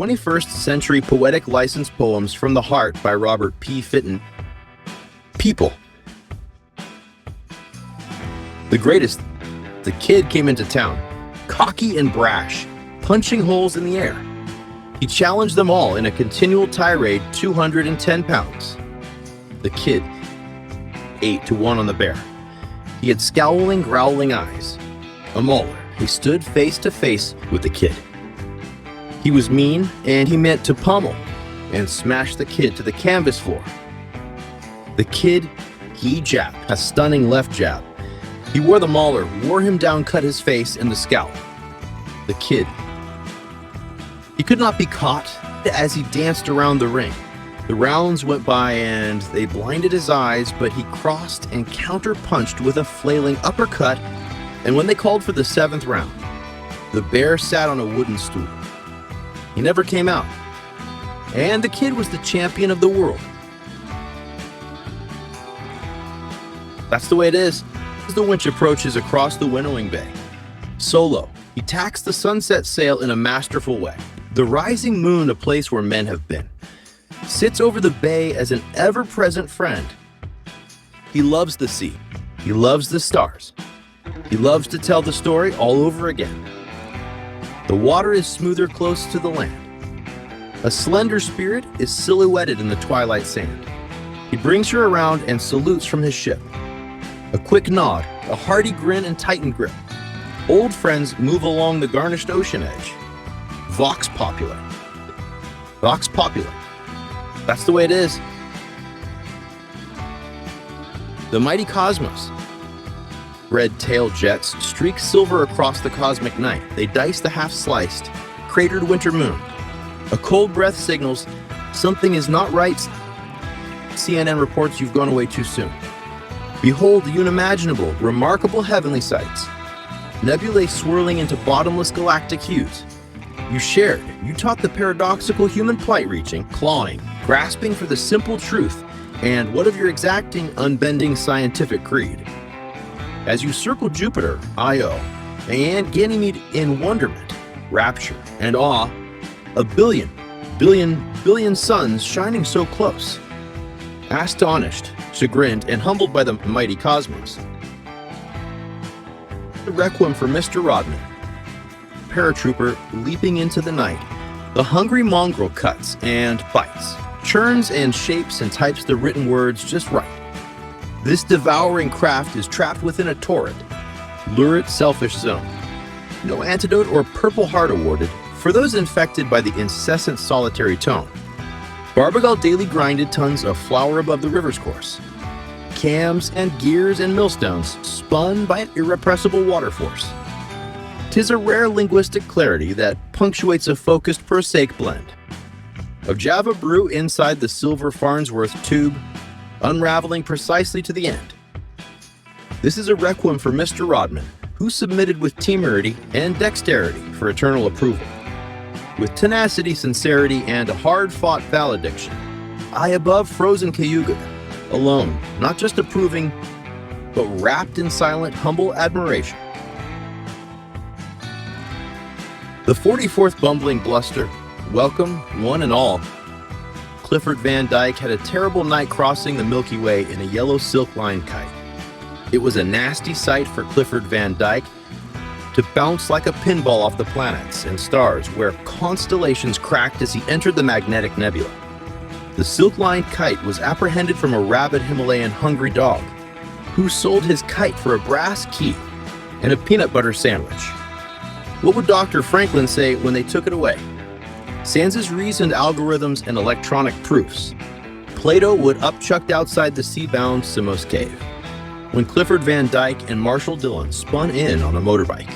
21st century poetic licensed poems from the heart by Robert P. Fitton. People. The greatest. The kid came into town, cocky and brash, punching holes in the air. He challenged them all in a continual tirade, 210 pounds. The kid, 8-1 on the bear. He had scowling, growling eyes. A mauler. He stood face to face with the kid. He was mean, and he meant to pummel and smash the kid to the canvas floor. The kid, he jabbed, a stunning left jab. He wore the mauler, wore him down, cut his face in the scalp. The kid. He could not be caught as he danced around the ring. The rounds went by and they blinded his eyes, but he crossed and counter-punched with a flailing uppercut, and when they called for the 7th round, the bear sat on a wooden stool. He never came out, and the kid was the champion of the world. That's the way it is. As the winch approaches across the winnowing bay, solo, he tacks the sunset sail in a masterful way. The rising moon, a place where men have been, sits over the bay as an ever-present friend. He loves the sea. He loves the stars. He loves to tell the story all over again. The water is smoother close to the land. A slender spirit is silhouetted in the twilight sand. He brings her around and salutes from his ship. A quick nod, a hearty grin and tightened grip. Old friends move along the garnished ocean edge. Vox populi. Vox populi. That's the way it is. The mighty cosmos. Red-tailed jets streak silver across the cosmic night. They dice the half-sliced, cratered winter moon. A cold breath signals something is not right. CNN reports you've gone away too soon. Behold the unimaginable, remarkable heavenly sights. Nebulae swirling into bottomless galactic hues. You shared, you taught the paradoxical human plight, reaching, clawing, grasping for the simple truth, and what of your exacting, unbending scientific creed? As you circle Jupiter, Io, and Ganymede in wonderment, rapture, and awe, a billion suns shining so close. Astonished, chagrined, and humbled by the mighty cosmos. The requiem for Mr. Rodman. Paratrooper leaping into the night. The hungry mongrel cuts and bites, churns and shapes and types the written words just right. This devouring craft is trapped within a torrid, lurid, selfish zone. No antidote or Purple Heart awarded for those infected by the incessant solitary tone. Barbagal daily grinded tons of flour above the river's course. Cams and gears and millstones spun by an irrepressible water force. 'Tis a rare linguistic clarity that punctuates a focused prosaic blend of Java brew inside the silver Farnsworth tube, unraveling precisely to the end. This is a requiem for Mr. Rodman, who submitted with temerity and dexterity for eternal approval. With tenacity, sincerity, and a hard-fought valediction, I above frozen Cayuga, alone, not just approving, but wrapped in silent, humble admiration. The 44th bumbling bluster, welcome, one and all. Clifford Van Dyke had a terrible night crossing the Milky Way in a yellow silk-lined kite. It was a nasty sight for Clifford Van Dyke to bounce like a pinball off the planets and stars where constellations cracked as he entered the magnetic nebula. The silk-lined kite was apprehended from a rabid Himalayan hungry dog, who sold his kite for a brass key and a peanut butter sandwich. What would Dr. Franklin say when they took it away? Sans reasoned algorithms and electronic proofs. Plato would upchucked outside the sea-bound Samos cave, when Clifford Van Dyke and Marshall Dillon spun in on a motorbike.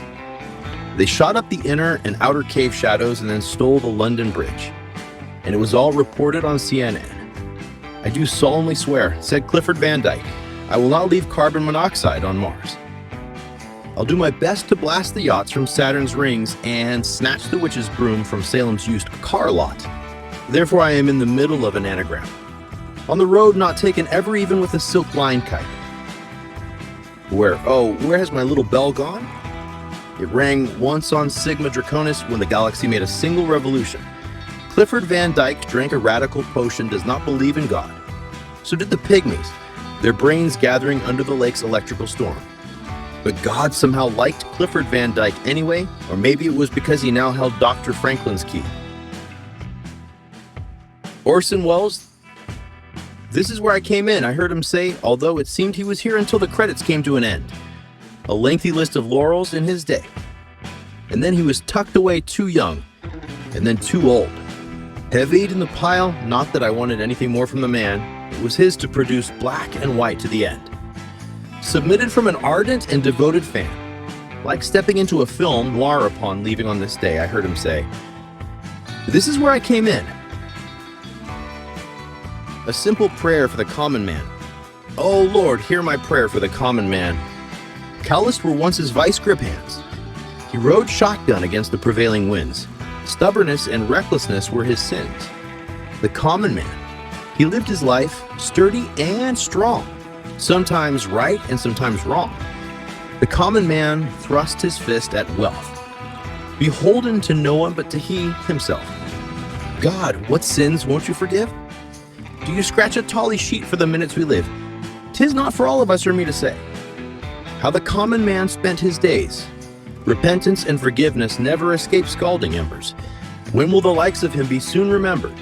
They shot up the inner and outer cave shadows and then stole the London Bridge. And it was all reported on CNN. I do solemnly swear, said Clifford Van Dyke, I will not leave carbon monoxide on Mars. I'll do my best to blast the yachts from Saturn's rings and snatch the witch's broom from Salem's used car lot. Therefore I am in the middle of an anagram. On the road not taken ever even with a silk-lined kite. Where has my little bell gone? It rang once on Sigma Draconis when the galaxy made a single revolution. Clifford Van Dyke drank a radical potion, does not believe in God. So did the pygmies, their brains gathering under the lake's electrical storm. But God somehow liked Clifford Van Dyke anyway, or maybe it was because he now held Dr. Franklin's key. Orson Welles, this is where I came in, I heard him say, although it seemed he was here until the credits came to an end. A lengthy list of laurels in his day. And then he was tucked away too young, and then too old. Heavied in the pile, not that I wanted anything more from the man, it was his to produce black and white to the end. Submitted from an ardent and devoted fan. Like stepping into a film noir upon leaving on this day, I heard him say, "This is where I came in." A simple prayer for the common man. Oh Lord, hear my prayer for the common man. Calloused were once his vice grip hands. He rode shotgun against the prevailing winds. Stubbornness and recklessness were his sins. The common man. He lived his life sturdy and strong, sometimes right and sometimes wrong. The common man thrust his fist at wealth, beholden to no one but to he himself. God, what sins won't you forgive? Do you scratch a tally sheet for the minutes we live? 'Tis not for all of us or me to say. How the common man spent his days. Repentance and forgiveness never escape scalding embers. When will the likes of him be soon remembered?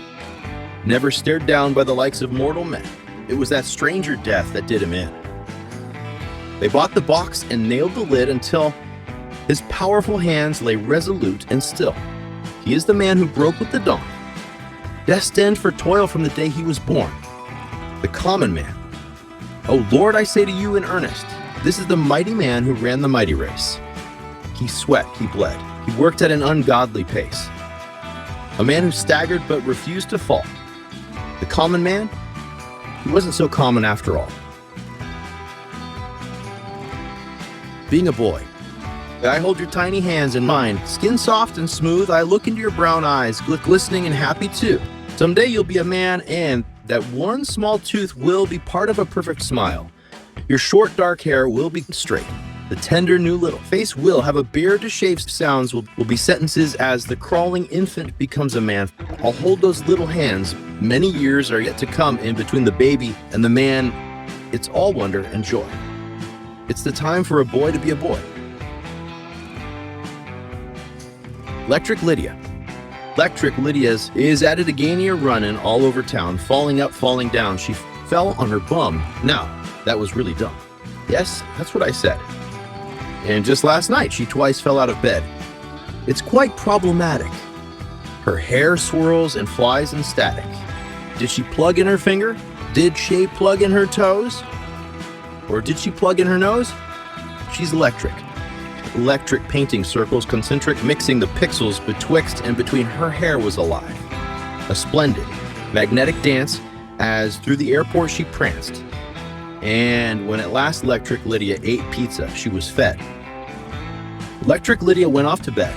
Never stared down by the likes of mortal men. It was that stranger death that did him in. They bought the box and nailed the lid until his powerful hands lay resolute and still. He is the man who broke with the dawn, destined for toil from the day he was born. The common man. Oh Lord, I say to you in earnest, this is the mighty man who ran the mighty race. He sweat, he bled, he worked at an ungodly pace. A man who staggered but refused to fall. The common man, he wasn't so common after all. Being a boy. I hold your tiny hands in mine, skin soft and smooth, I look into your brown eyes, glistening and happy too. Someday you'll be a man, and that one small tooth will be part of a perfect smile. Your short dark hair will be straight. The tender new little face will have a beard to shave. Sounds will be sentences as the crawling infant becomes a man. I'll hold those little hands. Many years are yet to come in between the baby and the man. It's all wonder and joy. It's the time for a boy to be a boy. Electric Lydia. Electric Lydia's is at it again here running all over town, falling up, falling down. She fell on her bum. Now, that was really dumb. Yes, that's what I said. And just last night, she twice fell out of bed. It's quite problematic. Her hair swirls and flies in static. Did she plug in her finger? Did she plug in her toes? Or did she plug in her nose? She's electric. Electric painting circles, concentric, mixing the pixels betwixt and between her hair was alive. A splendid, magnetic dance as through the airport she pranced. And when at last Electric Lydia ate pizza, she was fed. Electric Lydia went off to bed.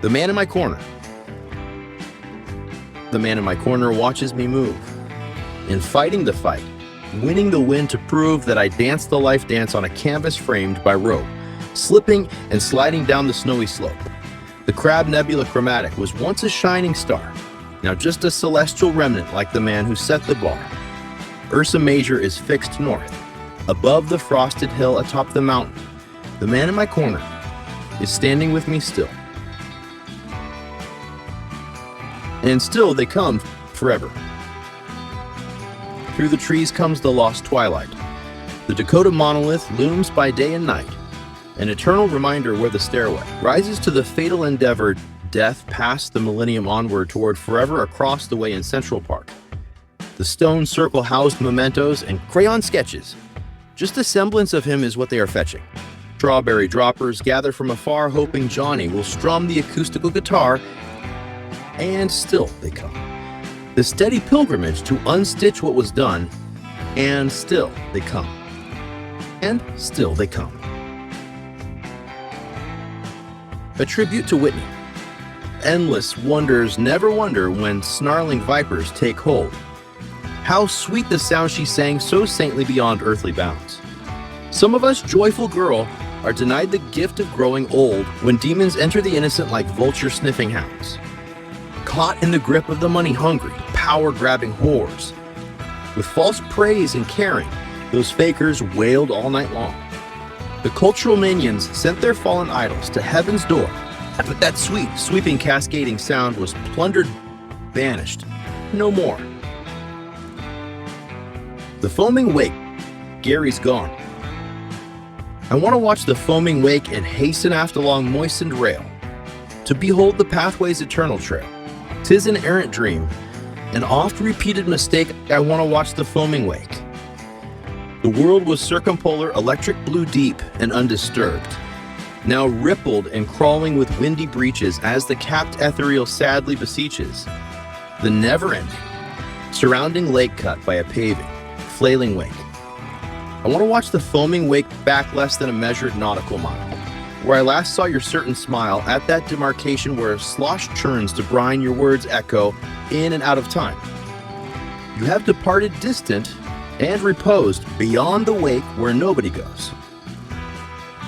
The man in my corner. The man in my corner watches me move. In fighting the fight, winning the win to prove that I danced the life dance on a canvas framed by rope, slipping and sliding down the snowy slope. The Crab Nebula Chromatic was once a shining star, now just a celestial remnant like the man who set the bar. Ursa Major is fixed north, above the frosted hill atop the mountain. The man in my corner is standing with me still. And still they come forever. Through the trees comes the lost twilight. The Dakota monolith looms by day and night, an eternal reminder where the stairway rises to the fatal endeavor, death past the millennium onward toward forever across the way in Central Park. The stone circle housed mementos and crayon sketches. Just a semblance of him is what they are fetching. Strawberry droppers gather from afar, hoping Johnny will strum the acoustical guitar, and still they come. The steady pilgrimage to unstitch what was done, and still they come. And still they come. A tribute to Whitney. Endless wonders never wonder when snarling vipers take hold. How sweet the sound she sang, so saintly beyond earthly bounds. Some of us, joyful girl, are denied the gift of growing old when demons enter the innocent like vulture-sniffing hounds. caught in the grip of the money-hungry, power-grabbing whores. With false praise and caring, those fakers wailed all night long. The cultural minions sent their fallen idols to heaven's door, but that sweet, sweeping, cascading sound was plundered, banished, no more. The foaming wake, Gary's gone. I want to watch the foaming wake and hasten aft along moistened rail, to behold the pathway's eternal trail. 'Tis an errant dream, an oft-repeated mistake. I want to watch the foaming wake. The world was circumpolar, electric blue deep and undisturbed, now rippled and crawling with windy breaches as the capped ethereal sadly beseeches the never-ending, surrounding lake cut by a paving, flailing wake. I want to watch the foaming wake back less than a measured nautical mile, where I last saw your certain smile at that demarcation where a slosh churns to brine your words echo in and out of time. You have departed distant and reposed beyond the wake where nobody goes.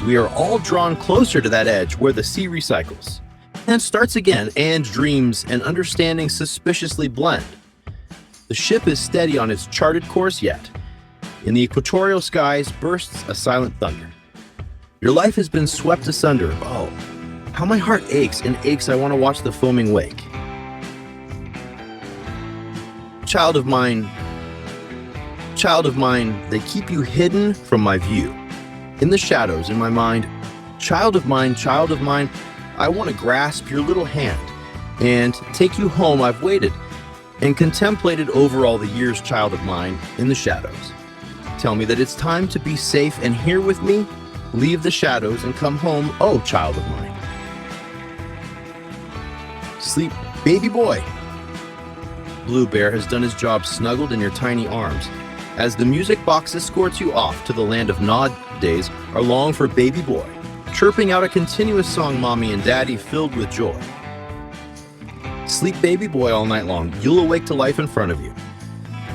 We are all drawn closer to that edge where the sea recycles and starts again, and dreams and understanding suspiciously blend. The ship is steady on its charted course yet. In the equatorial skies bursts a silent thunder. Your life has been swept asunder. Oh, how my heart aches and aches. I want to watch the foaming wake. Child of mine, they keep you hidden from my view. In the shadows, in my mind, child of mine, I want to grasp your little hand and take you home. I've waited and contemplated over all the years, child of mine, in the shadows. Tell me that it's time to be safe and here with me. Leave the shadows and come home, oh child of mine. Sleep, baby boy. Blue Bear has done his job snuggled in your tiny arms, as the music box escorts you off to the land of nod days are long for baby boy, chirping out a continuous song, mommy and daddy filled with joy. Sleep, baby boy, all night long. You'll awake to life in front of you.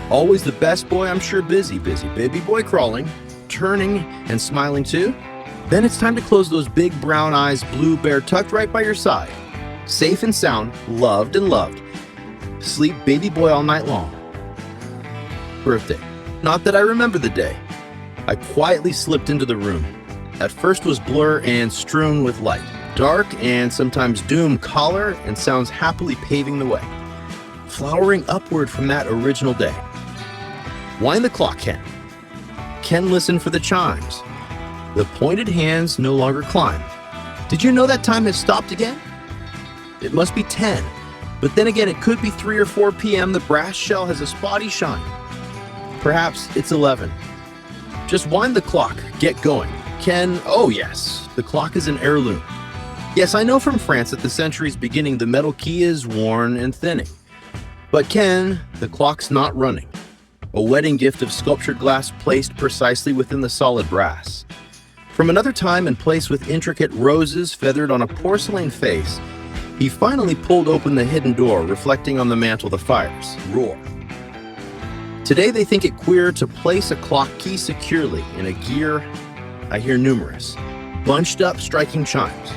Always the best boy, I'm sure busy, baby boy crawling, turning and smiling too. Then it's time to close those big brown eyes, Blue Bear tucked right by your side. Safe and sound, loved and loved. Sleep, baby boy, all night long. Birthday. Not that I remember the day. I quietly slipped into the room. At first was blur and strewn with light. Dark and sometimes doom color and sounds happily paving the way. Flowering upward from that original day. Wind the clock, Ken. Ken, listen for the chimes. The pointed hands no longer climb. Did you know that time has stopped again? It must be 10, but then again it could be 3 or 4 p.m. The brass shell has a spotty shine. Perhaps it's 11. Just wind the clock, get going. Ken, oh yes, the clock is an heirloom. Yes, I know from France at the century's beginning the metal key is worn and thinning. But Ken, the clock's not running. A wedding gift of sculptured glass placed precisely within the solid brass. From another time and place with intricate roses feathered on a porcelain face, he finally pulled open the hidden door, reflecting on the mantle the fires roar. Today they think it queer to place a clock key securely in a gear. I hear numerous, bunched up striking chimes.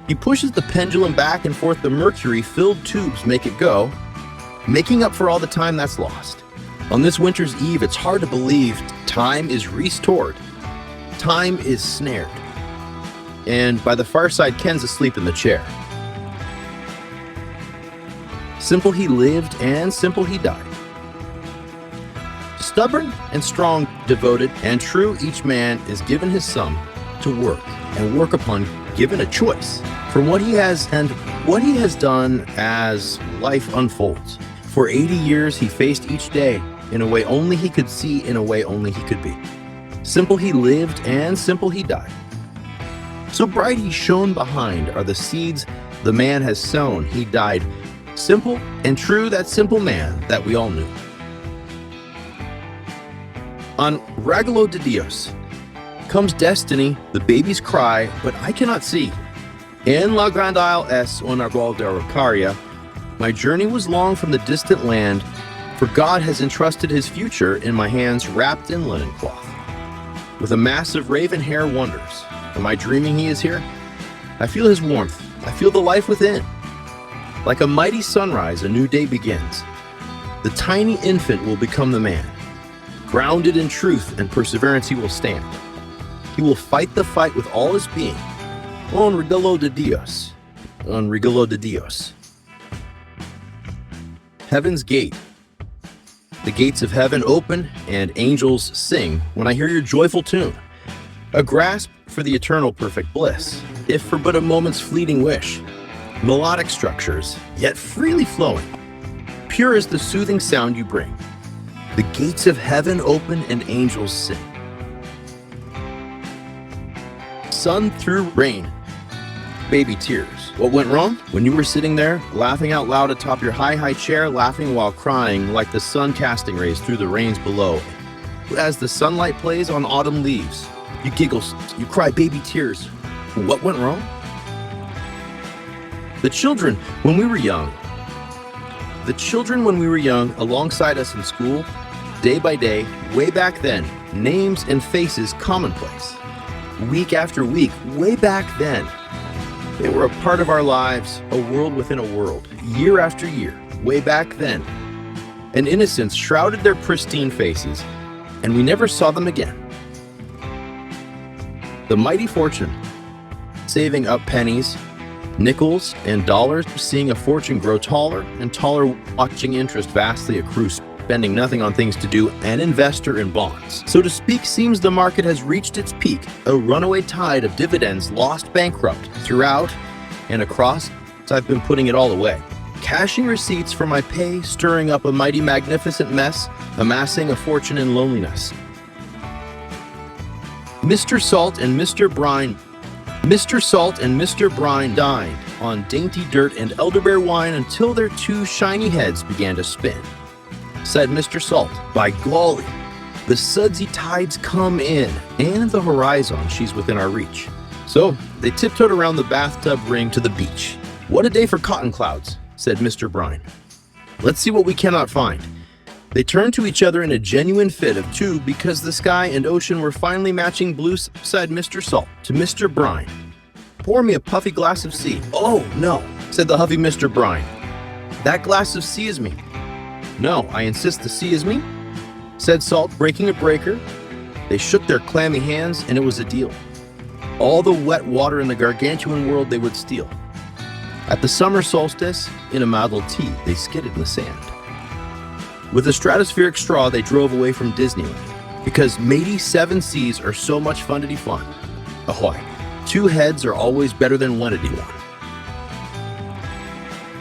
He pushes the pendulum back and forth. The mercury-filled tubes make it go, making up for all the time that's lost. On this winter's eve, it's hard to believe time is restored. Time is snared. And by the far side, Ken's asleep in the chair. Simple he lived and simple he died. Stubborn and strong, devoted and true, each man is given his sum to work and work upon, given a choice from what he has and what he has done as life unfolds. For 80 years he faced each day in a way only he could see, in a way only he could be. Simple he lived and simple he died. So bright he shone behind are the seeds the man has sown. He died simple and true, that simple man that we all knew. On Regalo de Dios comes destiny, the baby's cry, but I cannot see. En la grande isle es un árbol de araucaria. My journey was long from the distant land, for God has entrusted his future in my hands wrapped in linen cloth. With a mass of raven hair wonders, am I dreaming he is here? I feel his warmth, I feel the life within. Like a mighty sunrise, a new day begins. The tiny infant will become the man. Grounded in truth and perseverance he will stand. He will fight the fight with all his being. Un regalo de Dios. Un regalo de Dios. Heaven's Gate. The gates of heaven open and angels sing when I hear your joyful tune. A grasp for the eternal perfect bliss, if for but a moment's fleeting wish. Melodic structures, yet freely flowing. Pure is the soothing sound you bring. The gates of heaven open and angels sing. Sun through rain. Baby tears. What went wrong? When you were sitting there, laughing out loud atop your high chair, laughing while crying like the sun casting rays through the rains below. As the sunlight plays on autumn leaves, you giggle, you cry baby tears. What went wrong? The children, when we were young, alongside us in school, day by day, way back then, names and faces commonplace. Week after week, way back then, they were a part of our lives, a world within a world, year after year, way back then. An innocence shrouded their pristine faces, and we never saw them again. The mighty fortune, saving up pennies, nickels, and dollars, seeing a fortune grow taller and taller, watching interest vastly accrue, spending nothing on things to do, an investor in bonds. So to speak, seems the market has reached its peak, a runaway tide of dividends lost bankrupt. Throughout and across, I've been putting it all away. Cashing receipts for my pay, stirring up a mighty magnificent mess, amassing a fortune in loneliness. Mr. Salt and Mr. Brine dined on dainty dirt and elderberry wine until their two shiny heads began to spin. Said Mr. Salt, by golly, the sudsy tides come in, and the horizon, she's within our reach. So they tiptoed around the bathtub ring to the beach. What a day for cotton clouds, said Mr. Brine. Let's see what we cannot find. They turned to each other in a genuine fit of two because the sky and ocean were finally matching blue, said Mr. Salt to Mr. Brine. Pour me a puffy glass of sea. Oh, no, said the huffy Mr. Brine. That glass of sea is me. No, I insist the sea is me, said Salt, breaking a breaker. They shook their clammy hands, and it was a deal. All the wet water in the gargantuan world they would steal. At the summer solstice, in a Model T, they skidded in the sand. With a stratospheric straw, they drove away from Disneyland, because matey 7 seas are so much fun to defund. Ahoy, 2 heads are always better than 1 at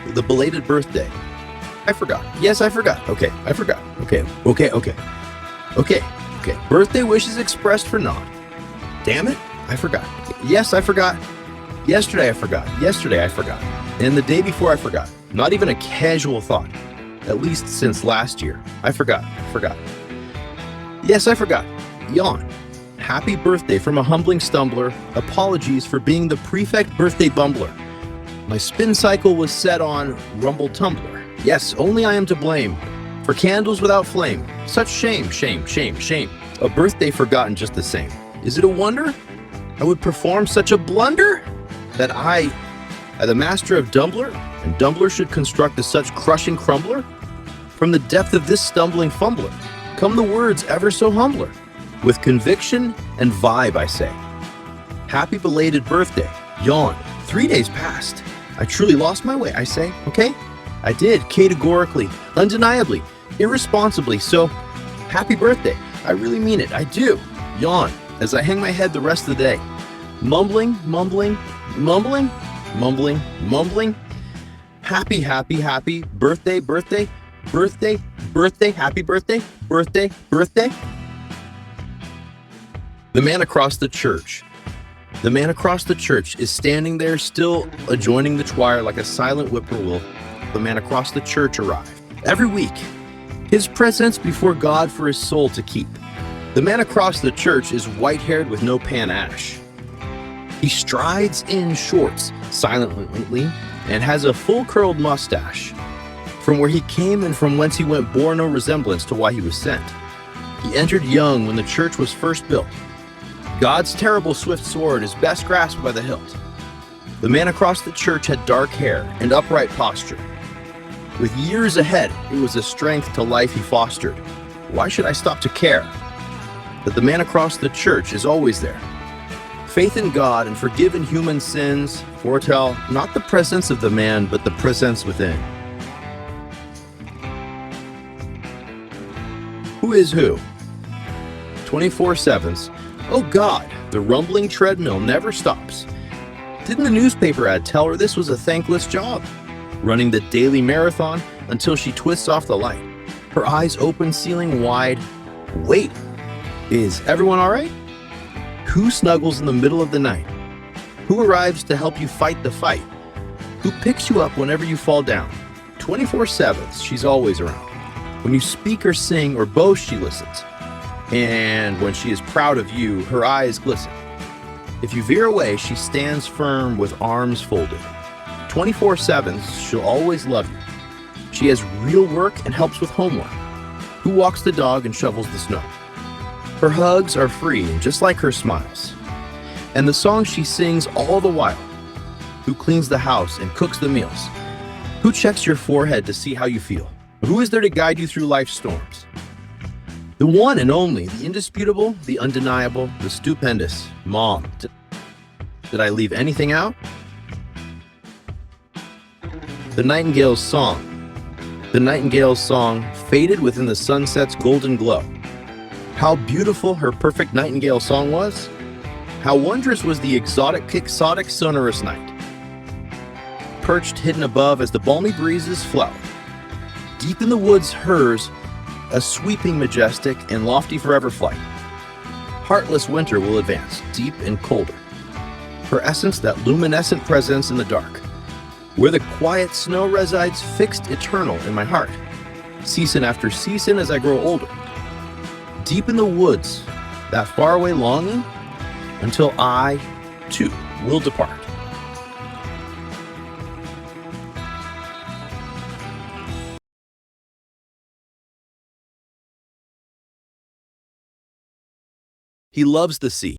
one. The belated birthday. I forgot. Yes, I forgot. Okay, I forgot. Okay. Birthday wishes expressed for naught. Damn it, I forgot. Yes, I forgot. Yesterday I forgot. And the day before I forgot. Not even a casual thought. At least since last year. I forgot. Yes, I forgot. Yawn. Happy birthday from a humbling stumbler. Apologies for being the prefect birthday bumbler. My spin cycle was set on rumble tumbler. Yes, only I am to blame for candles without flame. Such shame. A birthday forgotten just the same. Is it a wonder I would perform such a blunder? That I, the master of Dumbler, and Dumbler should construct a such crushing crumbler? From the depth of this stumbling fumbler, come the words ever so humbler. With conviction and vibe I say, happy belated birthday, yawn, 3 days past. I truly lost my way, I say, okay? I did, categorically, undeniably, irresponsibly, so happy birthday. I really mean it, I do. Yawn, as I hang my head the rest of the day. Mumbling. Happy birthday, happy birthday. The man across the church. The man across the church is standing there still adjoining the choir like a silent whippoorwill. The man across the church arrived. Every week, his presence before God for his soul to keep. The man across the church is white-haired with no panache. He strides in shorts, silently, and has a full-curled mustache. From where he came and from whence he went bore no resemblance to why he was sent. He entered young when the church was first built. God's terrible swift sword is best grasped by the hilt. The man across the church had dark hair and upright posture. With years ahead, it was a strength to life he fostered. Why should I stop to care that the man across the church is always there? Faith in God and forgiven human sins foretell not the presence of the man, but the presence within. Who is who? 24/7's, oh God, the rumbling treadmill never stops. Didn't the newspaper ad tell her this was a thankless job? Running the daily marathon until she twists off the light. Her eyes open, ceiling wide. Wait, is everyone all right? Who snuggles in the middle of the night? Who arrives to help you fight the fight? Who picks you up whenever you fall down? 24/7, she's always around. When you speak or sing or boast, she listens. And when she is proud of you, her eyes glisten. If you veer away, she stands firm with arms folded. 24/7, she'll always love you. She has real work and helps with homework. Who walks the dog and shovels the snow? Her hugs are free, just like her smiles. And the song she sings all the while. Who cleans the house and cooks the meals? Who checks your forehead to see how you feel? Who is there to guide you through life's storms? The one and only, the indisputable, the undeniable, the stupendous Mom. Did I leave anything out? The Nightingale's Song. The Nightingale's song faded within the sunset's golden glow. How beautiful her perfect nightingale song was. How wondrous was the exotic, quixotic, sonorous night. Perched hidden above as the balmy breezes flow. Deep in the woods hers, a sweeping, majestic, and lofty forever flight. Heartless winter will advance, deep and colder. Her essence, that luminescent presence in the dark. Where the quiet snow resides, fixed eternal in my heart. Season after season as I grow older. Deep in the woods, that faraway longing, until I, too, will depart. He loves the sea.